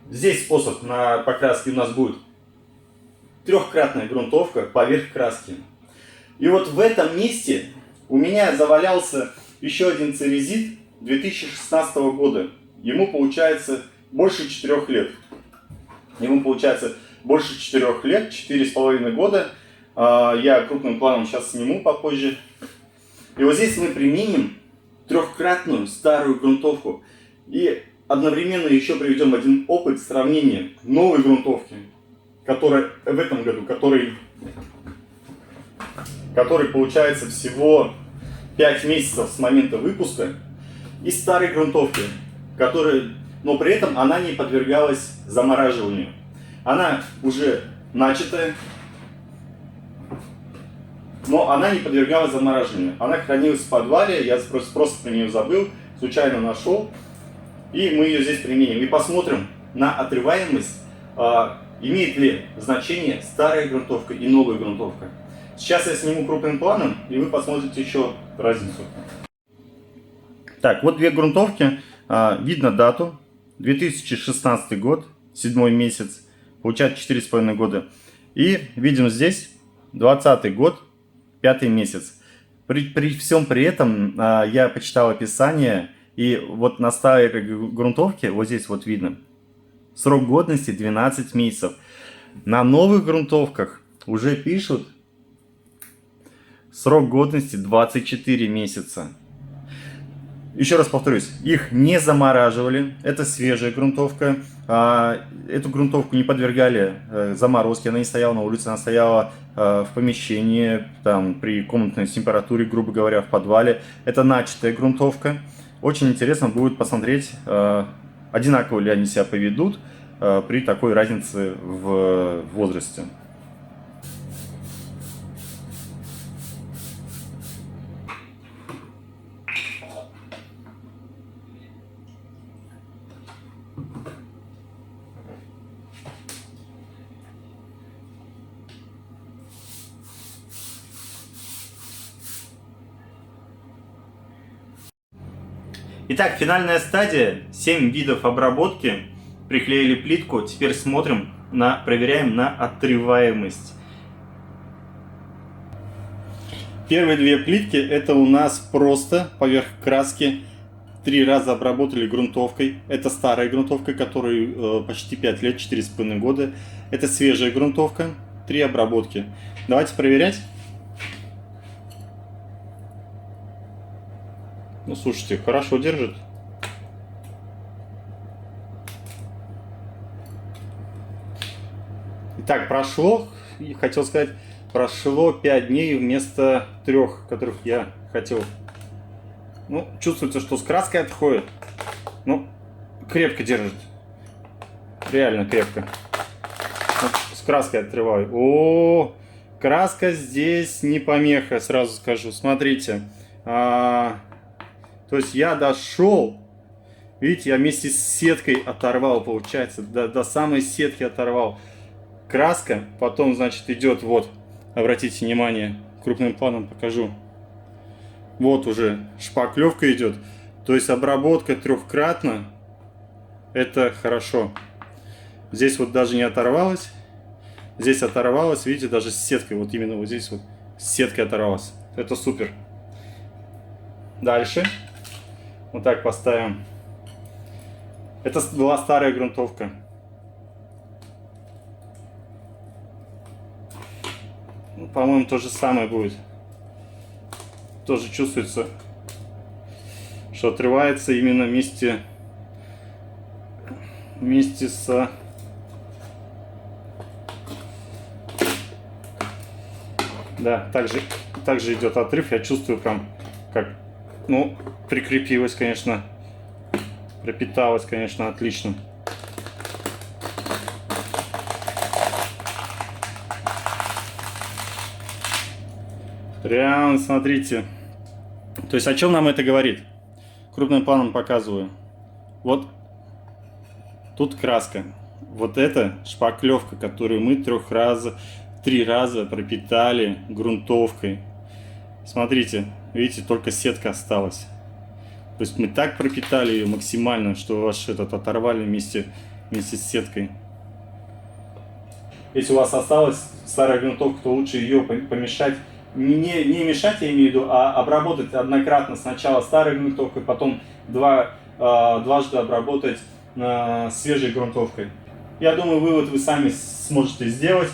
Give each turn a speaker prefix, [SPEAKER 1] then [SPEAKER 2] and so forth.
[SPEAKER 1] Здесь способ на покраске у нас будет трехкратная грунтовка поверх краски. И вот в этом месте у меня завалялся еще один церезит 2016 года. Ему получается больше 4 лет. Ему получается больше 4 лет, 4,5 года. Я крупным планом сейчас сниму попозже. И вот здесь мы применим трехкратную старую грунтовку. И одновременно еще приведем один опыт сравнения новой грунтовки, которая в этом году, который получается всего 5 месяцев с момента выпуска, и старой грунтовки, но при этом она не подвергалась замораживанию. Она уже начатая, но она не подвергалась замораживанию. Она хранилась в подвале, я просто про нее забыл, случайно нашел. И мы ее здесь применим. И посмотрим на отрываемость, имеет ли значение старая грунтовка и новая грунтовка. Сейчас я сниму крупным планом, и вы посмотрите еще разницу. Так, вот две грунтовки. Видно дату. 2016 год, 7 месяц. Получается 4,5 года. И видим здесь 2020 год, 5 месяц. При всем при этом я почитал описание. И вот на старой грунтовке, вот здесь вот видно, срок годности 12 месяцев. На новых грунтовках уже пишут срок годности 24 месяца. Еще раз повторюсь, их не замораживали, это свежая грунтовка. Эту грунтовку не подвергали заморозке, она не стояла на улице, она стояла в помещении, там, при комнатной температуре, грубо говоря, в подвале. Это начатая грунтовка. Очень интересно будет посмотреть, одинаково ли они себя поведут при такой разнице в возрасте. Итак, финальная стадия. 7 видов обработки. Приклеили плитку. Теперь смотрим, проверяем на отрываемость. Первые две плитки это у нас просто поверх краски 3 раза обработали грунтовкой. Это старая грунтовка, которой почти 5 лет, 4,5 года. Это свежая грунтовка. 3 обработки. Давайте проверять. Ну, слушайте, хорошо держит. Итак, хотел сказать, прошло 5 дней вместо 3, которых я хотел. Ну, чувствуется, что с краской отходит. Ну, крепко держит. Реально крепко. Вот, с краской отрываю. О, краска здесь не помеха, сразу скажу. Смотрите. То есть я дошел, видите, я вместе с сеткой оторвал, получается, до самой сетки оторвал. Краска, потом, значит, идет, вот, обратите внимание, крупным планом покажу. Вот уже шпаклевка идет, то есть обработка трехкратно, это хорошо. Здесь вот даже не оторвалось, здесь оторвалось, видите, даже с сеткой, вот именно вот здесь вот с сеткой оторвалось, это супер. Дальше. Вот так поставим. Это была старая грунтовка. Ну, по-моему, то же самое будет. Тоже чувствуется, что отрывается именно вместе с... Да, также идет отрыв. Я чувствую прям, как... Ну, прикрепилась, конечно, пропиталась, конечно, отлично. Прям, смотрите. То есть, о чем нам это говорит? Крупным планом показываю. Вот тут краска. Вот это шпаклевка, которую мы 3 раза пропитали грунтовкой. Смотрите, видите, только сетка осталась. То есть мы так пропитали ее максимально, что аж оторвали вместе вместе с сеткой. Если у вас осталась старая грунтовка, то лучше ее помешать. Не мешать, я имею в виду, а обработать однократно. Сначала старой грунтовкой, потом дважды обработать свежей грунтовкой. Я думаю, вывод вы сами сможете сделать.